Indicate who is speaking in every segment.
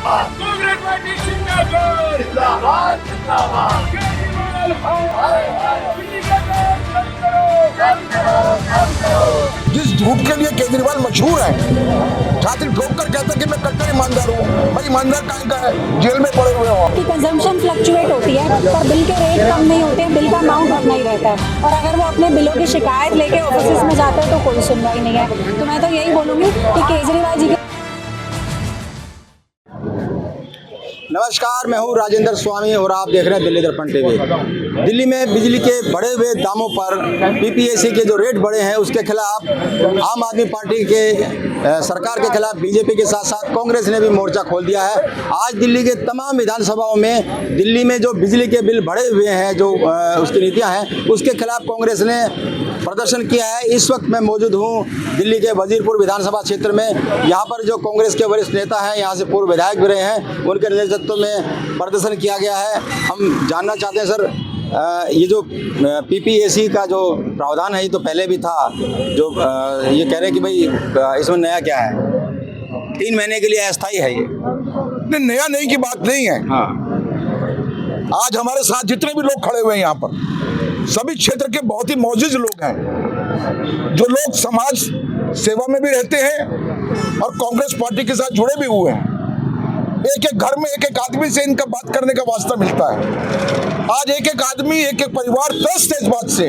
Speaker 1: Congress party जिंदाबाद जिंदाबाद जिंदाबाद। केजरीवाल हाय हाय दिल्ली का काम बंद करो बंद करो बंद करो।
Speaker 2: जिस झूठ के लिए केजरीवाल मशहूर है, छाती ठोक कर कहता है कि मैं कट्टर ईमानदार हूँ। भाई ईमानदार कहाँ का है? जेल में पड़े हुए हो।
Speaker 3: की कंजम्पशन फ्लक्चुएट होती है पर बिल के रेट कम नहीं होते हैं, बिल का अमाउंट उतना ही रहता है। और अगर वो अपने बिलों की शिकायत लेके ऑफिस में जाते हैं तो कोई सुनवाई नहीं है। तो मैं तो यही बोलूँगी कि केजरीवाल जी के
Speaker 2: नमस्कार, मैं हूँ राजेंद्र स्वामी और आप देख रहे हैं दिल्ली दर्पण टीवी। दिल्ली में बिजली के बढ़े हुए दामों पर पीपीएसी के जो रेट बढ़े हैं उसके खिलाफ आम आदमी पार्टी के सरकार के खिलाफ बीजेपी के साथ साथ कांग्रेस ने भी मोर्चा खोल दिया है। आज दिल्ली के तमाम विधानसभाओं में दिल्ली में जो बिजली के बिल बढ़े हुए हैं, जो उसकी नीतियाँ हैं, उसके खिलाफ कांग्रेस ने प्रदर्शन किया है। इस वक्त मैं मौजूद हूँ दिल्ली के वजीरपुर विधानसभा क्षेत्र में। यहाँ पर जो कांग्रेस के वरिष्ठ नेता हैं, यहाँ से पूर्व विधायक भी रहे हैं, उनके नेतृत्व में प्रदर्शन किया गया है। हम जानना चाहते हैं सर, ये जो पीपीएसी का जो प्रावधान है ये तो पहले भी था, जो ये कह रहे हैं कि भाई इसमें नया क्या है? 3 महीने के लिए अस्थायी है ये।
Speaker 4: नहीं, नया नहीं की बात नहीं है।
Speaker 2: हाँ,
Speaker 4: आज हमारे साथ जितने भी लोग खड़े हुए हैं यहाँ पर, सभी क्षेत्र के बहुत ही मौजूद लोग हैं, जो लोग समाज सेवा में भी रहते हैं और कांग्रेस पार्टी के साथ जुड़े भी हुए हैं। एक एक घर में एक एक आदमी से इनका बात करने का वास्ता मिलता है। आज एक एक आदमी, एक एक परिवार त्रस्त है इस बात से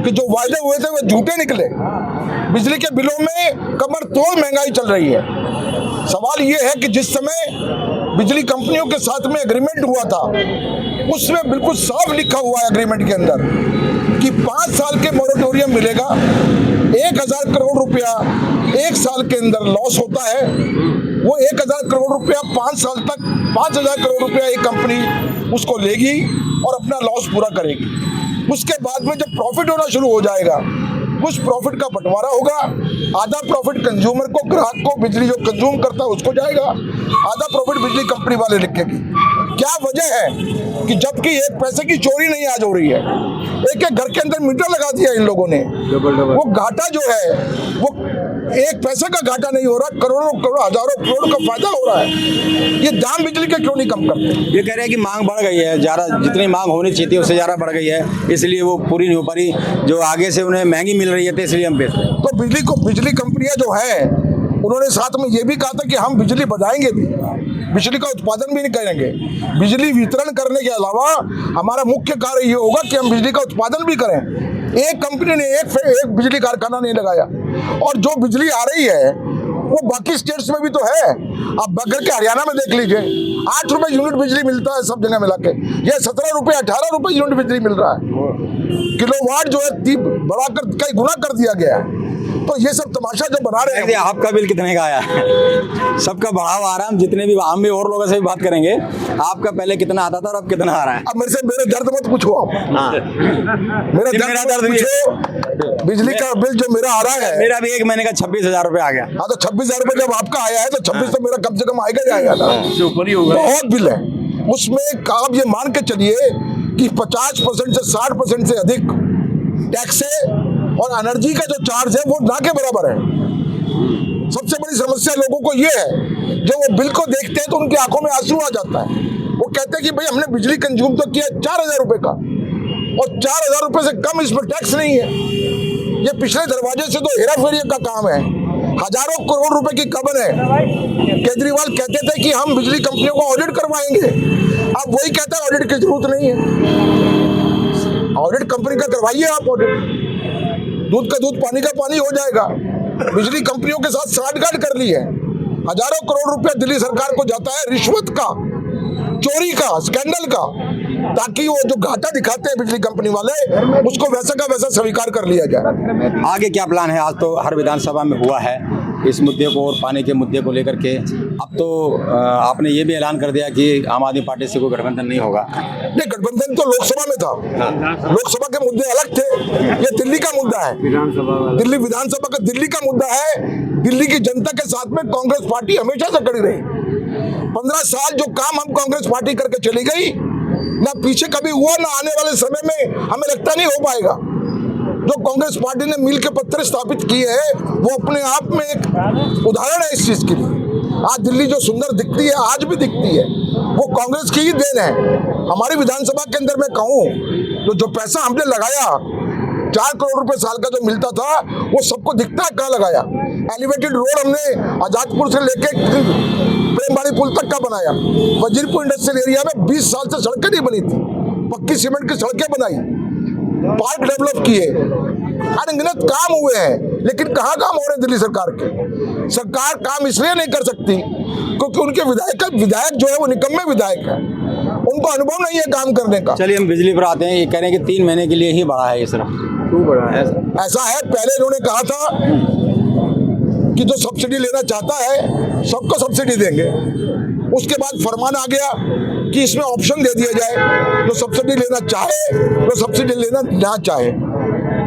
Speaker 4: कि जो वायदे हुए थे वो झूठे निकले। बिजली के बिलों में कमर तोड़ महंगाई चल रही है। सवाल ये है कि जिस समय बिजली कंपनियों के साथ में एग्रीमेंट हुआ था, उसमें बिल्कुल साफ लिखा हुआ है एग्रीमेंट के अंदर कि 5 साल के मोरेटोरियम मिलेगा। 1000 करोड़ रुपया 1 साल के अंदर लॉस होता है, वो 1000 करोड़ रुपया 5 साल तक 5000 करोड़ रुपया एक कंपनी उसको लेगी और अपना लॉस पूरा करेगी। उसके बाद में जब प्रॉफिट होना शुरू हो जाएगा, उस प्रॉफिट का बंटवारा होगा। आधा प्रॉफिट कंज्यूमर को, ग्राहक को, बिजली जो कंज्यूम करता है उसको जाएगा, आधा प्रॉफिट बिजली कंपनी वाले लिखेगी। क्या वजह है कि जबकि एक पैसे की चोरी नहीं आज हो रही है, एक एक घर के अंदर मीटर लगा दिया इन लोगों ने। वो घाटा जो है वो एक पैसे का घाटा नहीं हो रहा, करोड़ों करोड़ हजारों करोड़ का फायदा हो रहा है। ये दाम बिजली के क्यों नहीं कम करते?
Speaker 2: ये कह रहे हैं कि मांग बढ़ गई है, ज़्यादा जितनी मांग होनी चाहिए थी उससे ज़्यादा बढ़ गई है, इसलिए वो पूरी नहीं हो पा रही, जो आगे से उन्हें महंगी मिल रही है, तो इसलिए हम बेच रहे हैं।
Speaker 4: तो बिजली कंपनियां जो है, उन्होंने साथ में ये भी कहा था कि हम बिजली बढ़ाएंगे भी, बिजली का उत्पादन भी नहीं करेंगे। बिजली वितरण करने के अलावा हमारा मुख्य कार्य ये होगा कि हम बिजली का उत्पादन भी करें। एक कंपनी ने एक बिजली कारखाना नहीं लगाया, और जो बिजली आ रही है वो बाकी स्टेट्स में भी तो है। आप बगैर के हरियाणा में देख लीजिए, 8 रुपए यूनिट बिजली मिलता है सब जगह मिला के। ये 17 रुपए 18 रुपए यूनिट बिजली मिल रहा है। किलोवाट जो है बढ़ाकर कई गुना कर दिया गया है। तो ये सब तमाशा जो बना रहे हैं।
Speaker 2: आपका बिल कितने का आया? सबका बढ़ावा आ रहा है। हम जितने भी, हम भी और लोगों से भी बात करेंगे। आपका पहले कितना आता था और अब कितना आ रहा है?
Speaker 4: अब मेरे दर्द मत पूछो आप। मेरा दर्द पूछो। बिजली का बिल जो मेरा आ रहा है,
Speaker 2: मेरा भी 1 महीने का 26,000 रुपए आ गया।
Speaker 4: हाँ, तो 26,000 रुपए जब आपका आया है तो 26 तो मेरा कम से कम आएगा जाएगा ना, ऊपर ही होगा। बहुत बिल है उसमें। आप ये मान के चलिए कि 50% से 60% से अधिक टैक्स है, और एनर्जी का जो चार्ज है वो ना के बराबर है। सबसे बड़ी समस्या लोगों को ये है, जब वो बिल को देखते हैं तो उनकी आंखों में आंसू आ जाता है। वो कहते हैं कि भाई हमने बिजली कंज्यूम तो किया 4000 रुपए का, और 4000 रुपए से कम इसमें टैक्स नहीं है। ये पिछले दरवाजे से तो हेरा फेरी का काम है, हजारों करोड़ रुपए की कबर है। केजरीवाल कहते थे कि हम बिजली कंपनियों को ऑडिट करवाएंगे, अब वही कहता है ऑडिट की जरूरत नहीं है। ऑडिट कंपनी का करवाइए आप ऑडिट, दूध का दूध पानी का पानी हो जाएगा। बिजली कंपनियों के साथ साठगांठ कर ली है। हजारों करोड़ रुपया दिल्ली सरकार को जाता है रिश्वत का, चोरी का, स्कैंडल का, ताकि वो जो घाटा दिखाते हैं बिजली कंपनी वाले उसको वैसा का वैसा स्वीकार कर लिया जाए।
Speaker 2: आगे क्या प्लान है? आज तो हर विधानसभा में हुआ है इस मुद्दे को और पानी के मुद्दे को लेकर के। अब तो आपने ये भी ऐलान कर दिया कि आम आदमी पार्टी से कोई गठबंधन नहीं होगा।
Speaker 4: नहीं, गठबंधन तो लोकसभा में था। लोकसभा के मुद्दे अलग थे, ये दिल्ली का मुद्दा है। दिल्ली विधानसभा का दिल्ली का मुद्दा है। दिल्ली की जनता के साथ में कांग्रेस पार्टी हमेशा से खड़ी रही। 15 साल जो काम हम कांग्रेस पार्टी करके चली गई, ना पीछे कभी हुआ, ना आने वाले समय में हमें लगता नहीं हो पाएगा। जो कांग्रेस पार्टी ने मील के पत्थर स्थापित किए हैं वो अपने आप में एक उदाहरण है इस चीज के लिए। आज दिल्ली जो सुंदर दिखती है, आज भी दिखती है, वो कांग्रेस की ही देन है। हमारी विधानसभा के अंदर मैं कहूँ तो जो पैसा हमने लगाया 4 करोड़ रुपए साल का जो मिलता था, वो सबको दिखता है कहाँ लगाया। एलिवेटेड रोड हमने आजादपुर से लेके प्रेमबाड़ी पुल तक का बनाया। वजीरपुर इंडस्ट्रियल एरिया में 20 साल से सड़कें नहीं बनी थी, पक्की सीमेंट की सड़कें बनाई, पार्क डेवलप किए, अनगिनत काम हुए हैं। लेकिन कहाँ काम हो रहे हैं दिल्ली सरकार के? सरकार काम इसलिए नहीं कर सकती क्योंकि उनके विधायक जो है वो निकम्मे विधायक है, उनको अनुभव नहीं है काम करने का।
Speaker 2: चलिए हम बिजली पर आते हैं। ये कह रहे हैं कि 3 महीने के लिए ही बढ़ा है, ये सिर्फ क्यों बढ़ा है?
Speaker 4: ऐसा है, पहले इन्होंने कहा था कि जो सब्सिडी लेना चाहता है सबको सब्सिडी देंगे। उसके बाद फरमान आ गया कि इसमें ऑप्शन दे दिया जाए, जो सब्सिडी लेना चाहे वो सब्सिडी लेना ना चाहे।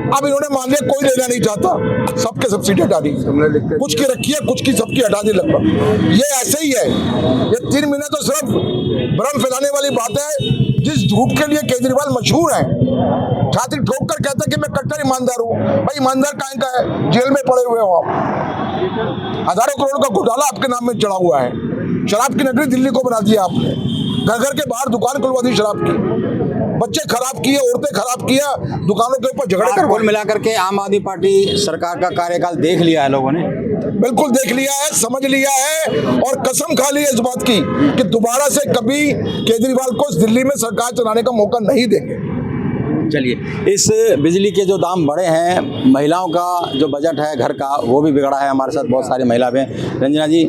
Speaker 4: अब इन्होंने मान लिया कोई लेना नहीं चाहता, सबके सब्सिडी हटा दी, कुछ की रखी है, कुछ की सबकी हटा दी लगभग। ये ऐसे ही है, ये 3 महीने तो सिर्फ भ्रम फैलाने वाली बात है। जिस झूठ के लिए केजरीवाल मशहूर है, छाती ठोक कर कहता है कि मैं कट्टर ईमानदार हूँ। भाई ईमानदार काहे का है? जेल में पड़े हुए हो आप। हजारों करोड़ का घोटाला आपके नाम में चढ़ा हुआ है। शराब की नगरी दिल्ली को बना दिया आपने, घर घर के बाहर दुकान खुलवा दी शराब की, बच्चे खराब किए, औरतें खराब किया, दुकानों के ऊपर झगड़े कर।
Speaker 2: कुल मिलाकर के आम आदमी पार्टी सरकार का कार्यकाल देख लिया है लोगों ने,
Speaker 4: बिल्कुल देख लिया है, समझ लिया है और कसम खा ली है इस बात की कि दोबारा से कभी केजरीवाल को दिल्ली में सरकार चलाने का मौका नहीं देंगे।
Speaker 2: चलिए, इस बिजली के जो दाम बढ़े हैं, महिलाओं का जो बजट है घर का वो भी बिगड़ा है। हमारे साथ बहुत सारी महिला हैं। रंजना जी,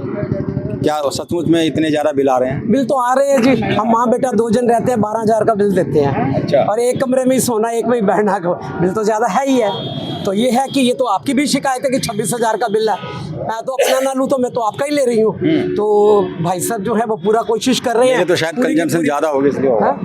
Speaker 2: क्या सचमुच में इतने ज़्यादा बिल आ रहे हैं?
Speaker 5: बिल तो आ रहे हैं जी। हम माँ बेटा 2 जन रहते हैं, 12,000 का बिल देते हैं।
Speaker 2: अच्छा।
Speaker 5: और एक कमरे में ही सोना, एक में ही बैठना, बिल तो ज़्यादा है ही है। तो ये है कि ये तो आपकी भी शिकायत है कि 26,000 का बिल है। मैं तो अपना ना लूँ तो मैं तो आपका ही ले रही हूँ। तो भाई साहब जो है वो पूरा कोशिश कर रहे हैं।
Speaker 2: ये तो शायद कंजम्पशन ज़्यादा होगा इसलिए होगा।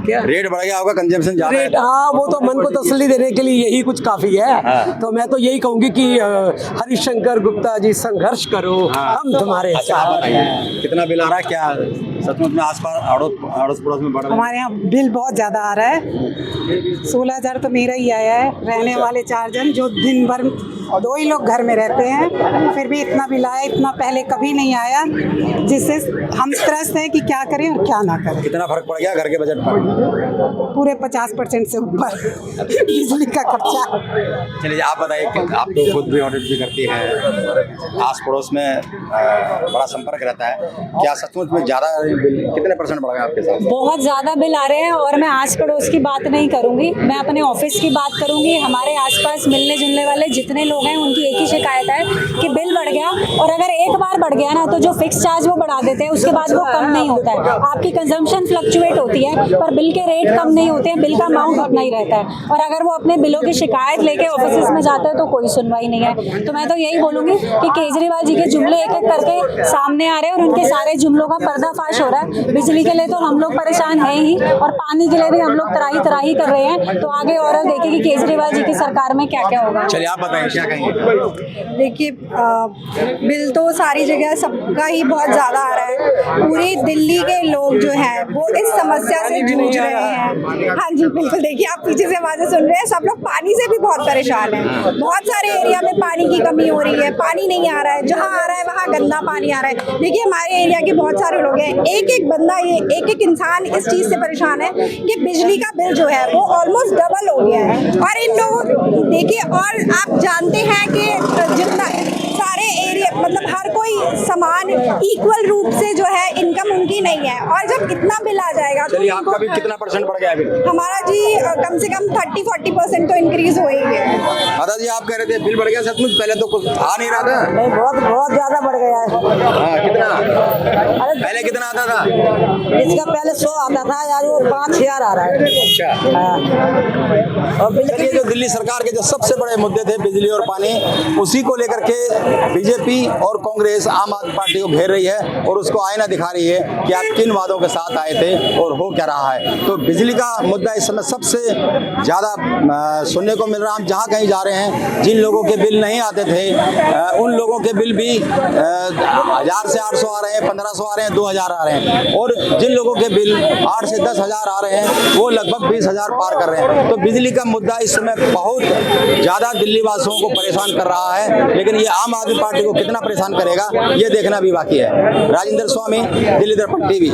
Speaker 5: क्या
Speaker 2: रेट बढ़ गया होगा, कंजम्पशन ज़्यादा है।
Speaker 5: रेट, हाँ, वो तो मन को तसल्ली देने के लिए यही कुछ काफ़ी है।
Speaker 2: हाँ।
Speaker 5: तो मैं तो यही कहूँगी कि हरिशंकर गुप्ता जी संघर्ष करो, हम तुम्हारे
Speaker 2: अच्छा, आप
Speaker 5: साथ हैं।
Speaker 2: बताइए कितना बिल आ रहा है? क्या सचमुच में आसपास अड़ोस पड़ोस में बढ़ रहा है?
Speaker 6: हमारे यहाँ बिल बहुत ज़्यादा आ रहा है। 16,000 तो मेरा ही आया है। रहने वाले 4 जन जो दिन भर 2 ही लोग घर में रहते हैं, फिर भी इतना बिल आया, इतना पहले कभी नहीं आया, जिससे हम त्रस्त हैं कि क्या करें और क्या ना करें।
Speaker 2: कितना फर्क पड़ गया घर के बजट पर?
Speaker 6: पूरे 50% से ऊपर बिजली का खर्चा।
Speaker 2: चलिए, आप बताइए कि आप तो खुद भी ऑडिट भी करती हैं, आस पड़ोस में बड़ा संपर्क रहता है, क्या सचमुच में ज़्यादा बिल कितने % बढ़ गए आपके साथ?
Speaker 3: बहुत ज़्यादा बिल आ रहे हैं। और मैं आस पड़ोस की बात नहीं करूंगी, मैं अपने ऑफिस की बात करूंगी। हमारे आसपास मिलने जुलने वाले जितने लोग हैं उनकी एक ही शिकायत है कि बिल बढ़ गया। और अगर एक बार बढ़ गया ना तो जो फिक्स चार्ज वो बढ़ा देते हैं, उसके बाद वो कम नहीं होता है। आपकी कंजम्पशन फ्लक्चुएट होती है पर बिल के रेट कम नहीं होते हैं, बिल का अमाउंट उतना ही रहता है। और अगर वो अपने बिलों की शिकायत लेके ऑफिस में जाते हैं तो कोई सुनवाई नहीं है। तो मैं तो यही बोलूंगी कि केजरीवाल जी के जुमले एक एक करके सामने आ रहे हैं और उनके सारे जुमलों का पर्दाफाश हो रहा है। बिजली के लिए तो हम लोग परेशान हैं ही, और पानी के लिए भी हम लोग त्राही त्राही कर रहे हैं। तो आगे और देखिए कि केजरीवाल जी की सरकार में क्या क्या होगा।
Speaker 2: चलिए, आप बताइए क्या कहेंगे?
Speaker 6: देखिए, बिल तो सारी जगह सबका ही बहुत ज़्यादा आ रहा है। पूरी दिल्ली के लोग जो हैं वो इस समस्या से जूझ रहे हैं। हाँ जी, बिल्कुल। देखिए, आप पीछे से आवाज़ें सुन रहे हैं, सब लोग पानी से भी बहुत परेशान हैं। बहुत सारे एरिया में पानी की कमी हो रही है, पानी नहीं आ रहा है, जहाँ आ रहा है वहाँ गंदा पानी आ रहा है। देखिए, हमारे एरिया के बहुत सारे लोग हैं, एक एक बंदा, ये एक एक इंसान इस चीज़ से परेशान है कि बिजली का बिल जो है वो ऑलमोस्ट डबल हो गया है। और इन लोगों, देखिए, और आप जानते हैं कि जितना सारे एरिया, मतलब हर कोई समान इक्वल रूप से जो है इनकम उनकी नहीं है। और जब इतना बिल आ जाएगा तो
Speaker 2: चलिए, आपका भी कितना % बढ़ गया बिल?
Speaker 6: हमारा जी कम से कम 30-40% तो इंक्रीज हो ही है।
Speaker 2: दादा जी, आप कह रहे थे बिल बढ़ गया, सचमुच पहले तो कुछ आ नहीं रहा था?
Speaker 5: नहीं, बहुत ज़्यादा बढ़ गया है।
Speaker 2: हाँ, कितना? पहले कितना आता था?
Speaker 5: इसका पहले 100 आता था, यार वो 5,000 आ रहा है।
Speaker 2: अच्छा।
Speaker 5: और बिल
Speaker 2: ये जो दिल्ली सरकार के जो सबसे बड़े मुद्दे थे, बिजली और पानी, उसी को लेकर के बीजेपी और कांग्रेस आम आदमी पार्टी को घेर रही है और उसको आईना दिखा रही है कि आप किन वादों के साथ आए थे और हो क्या रहा है। तो बिजली का मुद्दा इस समय सबसे ज़्यादा सुनने को मिल रहा है। हम जहाँ कहीं जा रहे हैं, जिन लोगों के बिल नहीं आते थे उन लोगों के बिल भी 1000 से 800 आ रहे हैं, 1500 आ रहे हैं, 2000 आ रहे हैं। और जिन लोगों के बिल 8 से 10,000 आ रहे हैं वो लगभग 20,000 पार कर रहे हैं। तो बिजली का मुद्दा इस समय बहुत ज़्यादा दिल्ली वासियों को परेशान कर रहा है। लेकिन ये आम आदमी पार्टी को कितना परेशान करेगा, ये देखना भी बाकी है। राजेंद्र स्वामी, दिल्ली दर्पण टीवी।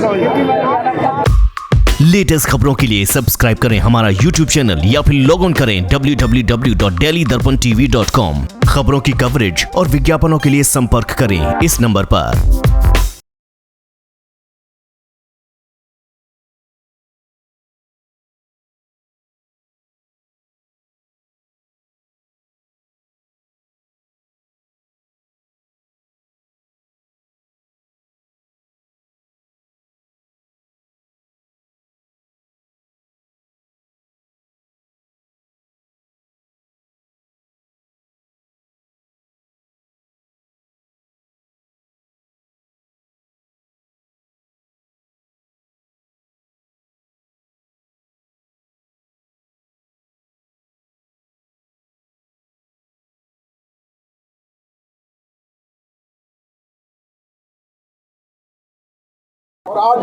Speaker 7: लेटेस्ट खबरों के लिए सब्सक्राइब करें हमारा YouTube चैनल या फिर लॉग ऑन करें www.delhidarpantv.com। खबरों की कवरेज और विज्ञापनों के लिए संपर्क करें इस नंबर पर।
Speaker 4: और आज